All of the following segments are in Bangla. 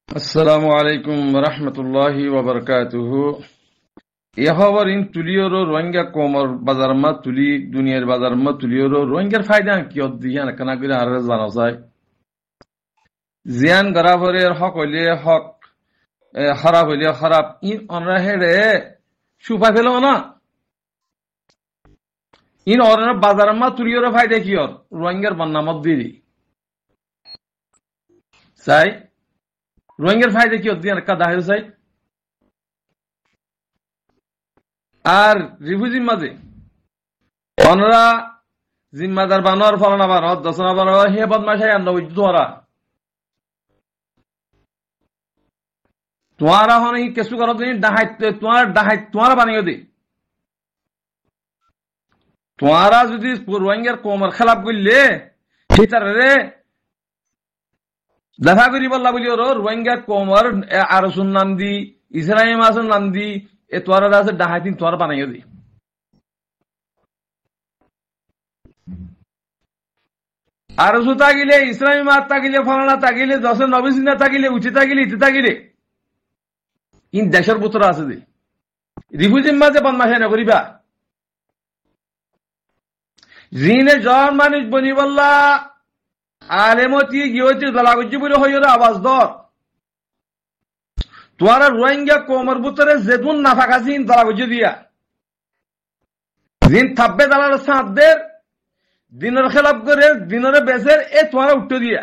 আসসালামু আলাইকুম রহমতুল্লাহি ওয়াবারাকাতুহু। খবর ইন তুলিওরো রোহিঙ্গা কোমর বাজার মা তুলি দুনিয়ার বাজার মা তুলিওরো রোহিঙ্গার ফায়দা কি দিয়ান কানা করে আর জানা যায় জিয়ান গরাবরের হক হইলে হক খারাপ হইলে খারাপ ইন অনরা হেড়ে সুফা ফেলো না ইন অনরা বাজার মা তুলিওরো ফায়দা কি রোহিঙ্গার বন্নামত দিদি চাই রোহিঙ্গার ফায়দা কি দিয়ান কা দাহের চাই আর রিফিউজির মাঝে অনরা জিম্মাদার বানোয়ার ফলনা বানোয়ার দশনা বানোয়ার হে বদমাশাই আমরা ওই তোমারা হন কেসু করো তুমি তোমার বানিয়ে দি তোমারা যদি রোহিঙ্গার কোমর খেলাপ করলে সেটারে দেখা করি বললা বলি ওর রোহিঙ্গার কোমর আরসুন নাম দি ইসরাইম আসুন নাম দি এ তোয়ারা আছে ডাহাইতিন তোয়ার বানাইয়ে দি আরসু তাগিলে ইসলামী মাত তাগিলে ফলানা তাগিলে দশের নবীনা তাগিলে উঠে তাগিলে ইতে তাগিলে ইন দেশের পুত্র আছে দি রিফিউজির মাঝে বদমাশাই না করিবা জিনে জন মানুষ বনি বললা আলেমতি গিয়েছি দলাগজ্জি বলে হইল আওয়াজ দর তোয়ারা রোহিঙ্গা কোমর পুত্রে যেতুন নাফাকাসিন দলাগজ্জি দিয়া জিন থাকবে দালার সাঁতদের দিনের খেলাপ করে দিনের বেসের এ তোমার উঠতে দিয়া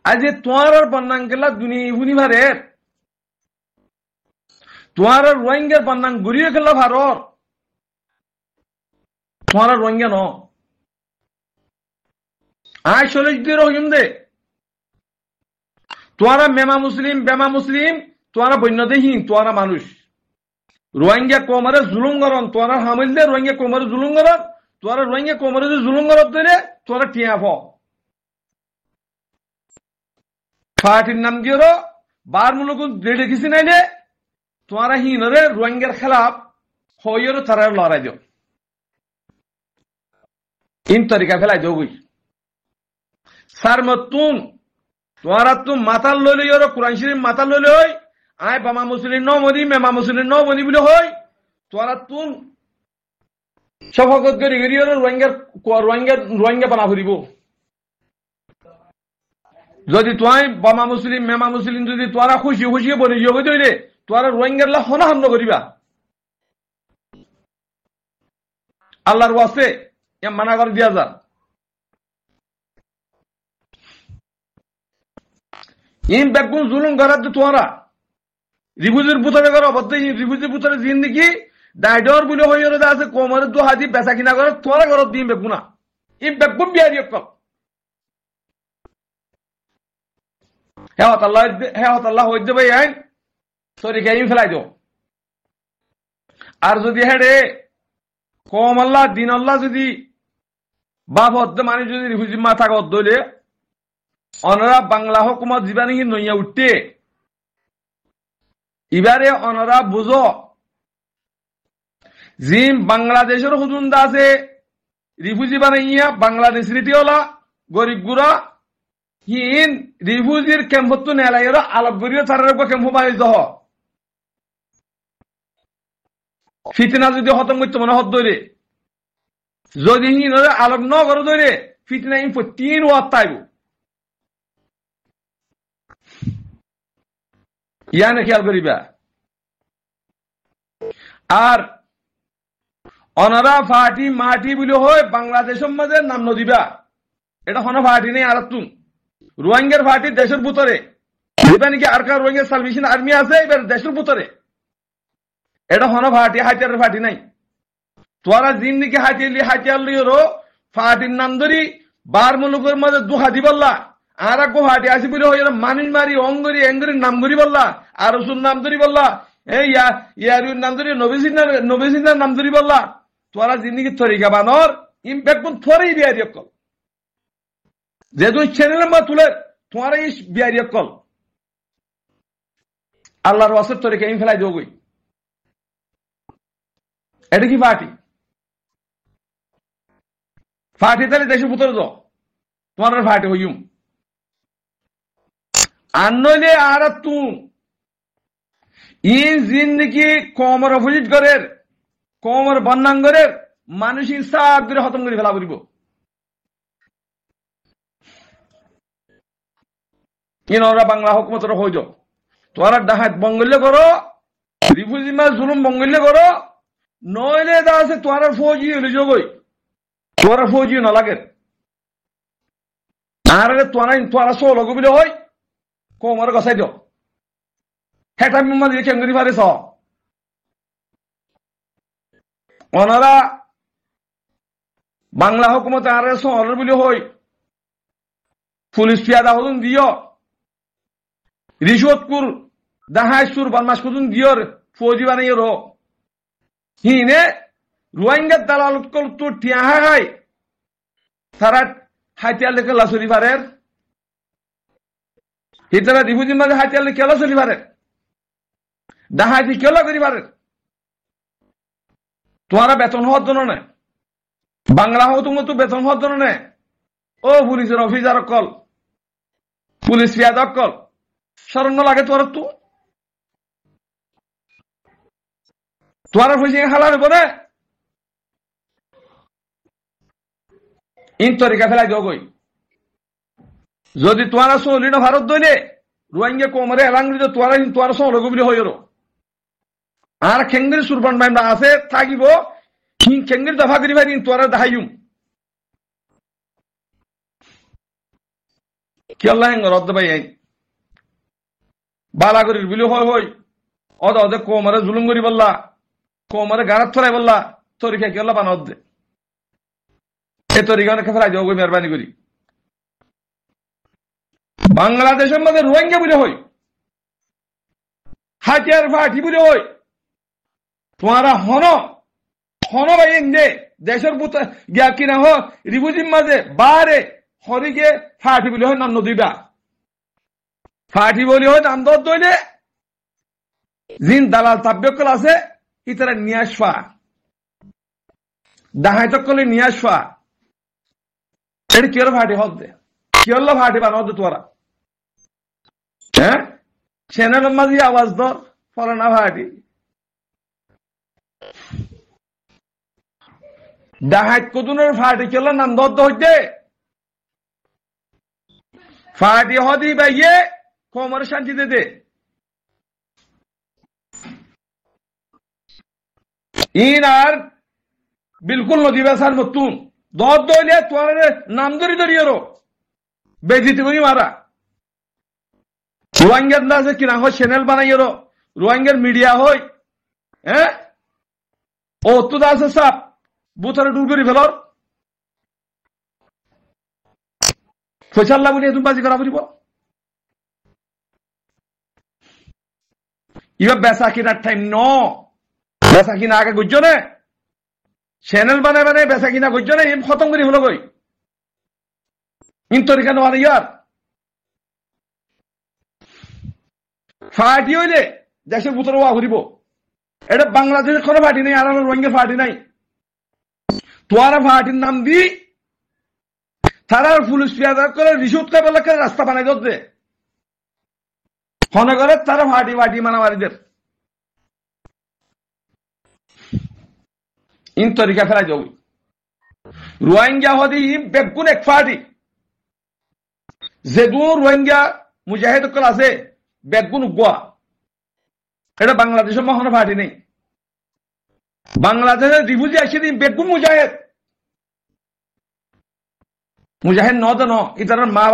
আজ তোমার বন্যাঙ্গেলা দুনিয়া ইহুনিভারের তোমার রোহিঙ্গার বন্যাং ঘুরিয়ে গেল ভারত তোমার রোহিঙ্গা ন আয় চল্লিশ দিয়ে রহিম দে তোমারা মেমা মুসলিম বেমা মুসলিম তোমারা বন্যদেহীন তোমারা মানুষ রোহিঙ্গা কোমরে জুলুম করন তোরা হামিল দে রোহিঙ্গা কোমরে জুলুম করন তোরা রোহিঙ্গা কোমরে যে জুলুম করত দিলে তোরা টিয়া ফাটির নাম দিয়ে বার মূলক দেখেছি নাইলে তোরা হিনরে রোহিঙ্গার খেলাফ হইয়েরও তারা লড়াই দিও ইন তরিকা ফেলাই দেও গই সার মতুন তোরা তুম মাতাল লইলে কোরআন শরীফ মাতাল লইলে হয় আয় বামা মুসলিম ন মনি মেমা মুসলিম ন মনি বলে হয় তোরা তুন সফাকত করে গিয়ে রোহিঙ্গা বানা ফুরিব যদি তোয়াই বামা মুসলিম মেমা মুসলিম যদি তোরা খুশি খুশি বলি যোগ দইলে তোরা রোহিঙ্গার লা হন হান্ন করিবা আল্লাহর ওয়াস্তে মানা করে দিয়া যা ইন বেগুন জুলুম করার তো তোরা রিফিউজির পুতরে করো অবদ্ধ রিফিউজির পুতরে জিন্দিগি ডাইডর বলে হইর আছে কোমরের দু হাজি বেচা কিনা করে তোরা ঘর দিন বেগুনা ই বেগুন বিয়ারি কল হেওয়াত আল্লাহ হইতে ভাই আইন সরি গাইম ফেলাই দো আর যদি হেডে কম আল্লাহ দিন আল্লাহ যদি বাপ অর্ধ মানে যদি রিফিউজি মা থাকা অর্ধ হইলে অনরা বাংলা হকুমত জীবানি নইয়া উঠতে এবারে অনরা বুঝো জিম বাংলাদেশের হুজুন্দা আছে রিফিউজি বানাইয়া বাংলাদেশ রীতিওয়ালা গরিব গুড়া হিন রিফিউজির ক্যাম্পত নেলাইয়ের আলাপ করিও তার ক্যাম্প বানিয়ে দহ ফিতনা যদি হতম করতে মনে হত ধরে যদি হিন আলোক ন করে ধরে ফিতনা ইন 3 ওয়াত তাইব ইয়ানে খেয়াল করিবা আর অনারা ফাটি মাটি বলে হয় বাংলাদেশের মাঝে নাম নদিবা এটা কোনো ফাটি নেই আর তুম রোহিঙ্গার ফাটি দেশের ভিতরে এবার নাকি আর কার রোহিঙ্গা সালভেশন আর্মি আছে এবার দেশের ভিতরে এটা কোনো ফাটি হাতিয়ারের ফাটি নাই তোরা জিন্দিকে হাতিয়ার লিও ফাটির নাম ধরি বার মুলুকের মাঝে দুহা দি বললা আর এক ফাটি আসি বলে হয় মানুষ মারি অঙ্গরি এঙ্গরির নাম ধরি বললা আর রসুন নাম ধরি বললা এই ইয়ারির নাম ধরি নবীসিনার নাম ধরি বললা তোরা জিন্দিগি তরিকা বানর ইম্প্যাক্ট কোন থরেই বিয়ারি কল যেহেতু চ্যানেলের মা তুলে তোমার এই বিয়ারি কল আল্লাহর ওয়াসের তরিকা ইম ফেলাই দেবো গই এটা কি ফাটি তাহলে দেশের ভিতরে যাও তোমার ফাটি হইম আর নইলে আর তুম ইন জিন্দগি কমর অপোজিট করে কমর বন্যাঙ্গরের মানুষ ইনসাফ করে খতম করে ফেলা করিব ওরা বাংলা হুকুমতর হইজ তোরা ডাহাত বঙ্গল্য করো রিফিউজি মাস জুলুম বঙ্গল্য করো নইলে দা আছে তোরা ফৌজি হইলে যোগই তোরা ফৌজি না লাগে আর তোরা সোল গবিলে হয় কোমর গসাই দিও হেটা মিম্মা দিয়ে কেঙ্গরি পারিস ওনারা বাংলা হুকুমতে আর শহর বলে হই পুলিশ পিয়াদা হতুন দিও রিশোদপুর দাহাইসুর বনমাস কতুন দিওর ফৌজি বানাই রো হিনে রোহিঙ্গার দালাল তো টিয়া হাই তারা হাতিয়ার লেখে লাচলি পারের হিতারা রিফিউজির মাঝে হাতিয়ার লেখে কেলা চলি পারে ডাহাইতি কেলা করি পারে তোমারা বেতন হওয়ার জন্য নেই বাংলা হোক তোমার তো বেতন হওয়ার জন্য নেই ও পুলিশের অফিসার কল পুলিশ পিয়াদক কল স্মরণ লাগে তোর তো তোমার পয়সা হালার উপরে ইন তরিকা ফেলাই দিও গই যদি তোমারা চলি না ভারত দইলে রোহিঙ্গা কোমরে এলাং দিলে তোরা সহযোগ বলে হয়ে আর খেঙ্গির সুরপান বাইমরা আছে থাকিব খেঙ্গির দফা করি ভাই তোরা দেখাইম কি আল্লাহ রদ্দ ভাই আইন বালা করির বিলি হয় হই অদ অদে কোমরে জুলুম করি বললা কোমরে গারাত ফেলাই বললা তরিকা কি আল্লাহ বানা অদ্দে এ তরিকা অনেক ফেলাই যাও মেহরবানি করি বাংলাদেশের মধ্যে রোহিঙ্গা বলে হই হাতিয়ার ফাটি বলে হই তোমারা হন ভাই দে দেশের গিয়া কিনা হোক রিফিউজির মাঝে বারে হরিকে ফাটি বলে হয় নাম নদীবা ফাটি বলে হয় নাম দইলে জিন দালাল তাব্যকল আছে ইতারা নিয়ে আসফা ডাহাইতকলে নিয়ে আসফা এটা কি ফাটি হদ দে কি হল ফাটি বানা হদ তোরা হ্যাঁ চ্যানেলের মাঝে আওয়াজ ধর ফলানা ফাটি ডাহাত কতুনের ফাটি কেলা নাম দদ্দ হইতে ফাটি হদি বাইয়ে কোমর শান্তি দে ইন আর বিলকুল নদী বেসার নতুন দদ্দ হইলে তোমার নাম ধরিয়ে বেজিতে করি মারা রোহিঙ্গার না আছে কিনা হয় চ্যানেল বানাইয়ের রোহিঙ্গার মিডিয়া হয় হ্যাঁ ও তো আছে সাপ বুথারে ডুব করি ফেলর ফয়সাল্লা বলি তুমি বাজি করা পড়িব এবার বেচা কিনার টাইম বেচা কিনা আগে গুজ নে চ্যানেল বানাই বেচা কিনা গুজ নে খতম করি হলো গই ইন তরিকা নোয়ার ইয়ার ফাটি হইলে দেশের ভিতরে ওয়া ঘুরিব এটা বাংলাদেশের কোনো ফাটি নেই আর রোহিঙ্গা ফাটি নাই তোয়ারা ফাটির নাম দি তারা পুলিশ পিয়াদা করে রিসুট করে রাস্তা বানাই দে মনে করে তারা ফাটি মানামারিদের ইন তরিকা ফেলাই যাবি রোহিঙ্গা হদি বেগুন এক ফাটি যেদু রোহিঙ্গা মুজাহিদ আছে বেগুন গোয়া এটা বাংলাদেশের মহান ফাটি নেই বাংলাদেশের রিফিউজি আসে দিন বেগুন মুজাহিদ নদ ন ইতার মা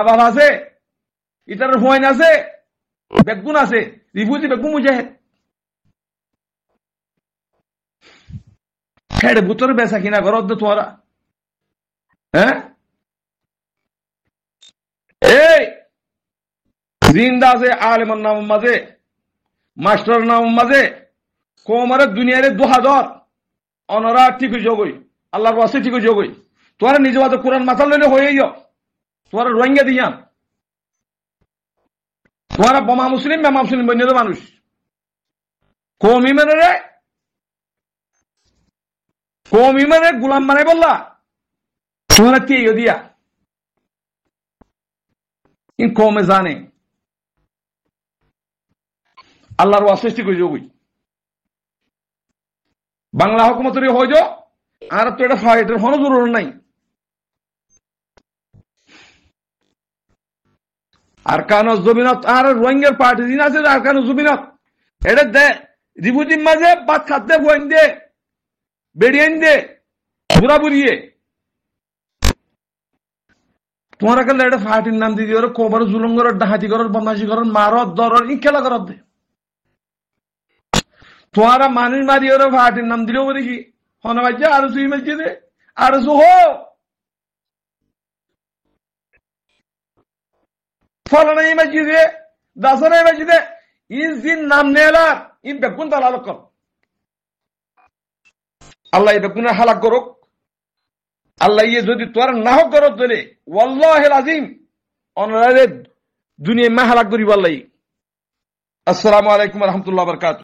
বাবা আছে ইতার ফোন আছে বেগুন আছে রিফিউজি বেগুন মুজাহিদ খেড়ে বুতর বেচা কিনা ঘর তোরা হ্যাঁ এই জিন্দা আছে আলেমর নাম মাঝে মাস্টার নাম মাঝে কোমরের দুনিয়ারে 2000 অনরা ঠিক যোগই আল্লাহর ওয়াসি ঠিক যোগই তোরা নিজে বাদ কোরআন মাথা লইলে হয়ে যাও তোরা রোহিঙ্গা দিয়া তোরা বোমা মুসলিম মেমা মুসলিম বন্য মানুষ কৌমি মানে গোলাম মানে বললা তোরা কে দিয়া ইন কমে জানে আল্লাহর ওয়াজ সৃষ্টি করে যোগই বাংলা হুকুমতের হয়ে যাও আর তো এটা ফাইটের কোনো জরুরি নাই আর কানো জমিনত আর রোহিঙ্গার পার্টি দিন আছে আর কানো জমিনত এটা দে রিবুদিন মাঝে বাদ খাতে বইন দে বেরিয়ে দে বুড়া বুড়িয়ে তোমার কাছে এটা পার্টির নাম দিয়ে ওরা কোবার জুলুম করার ডাহাতি করার বদমাশি করার মারত দরর ই খেলা করার দে তোমারা মানুষ মারি ওরা পার্টির নাম দিলেও বলে কি হন বাজ্যা আর সুই মারছে দে আর সুহ ফলানা এই মসজিদে দাসনা এই মসজিদে ইন নাম নেলার ইন বেগুন তালাক কর আল্লাহ এই বেগুনের হালাক করুক আল্লাহ ইয়ে যদি তোর না হোক করত দিলে ওয়াল্লাহিল আজিম অনরারে দুনিয়া মা হালাক করিব আল্লাহ আসসালামু আলাইকুম ওয়া রাহমাতুল্লাহি ওয়া বারাকাতুহু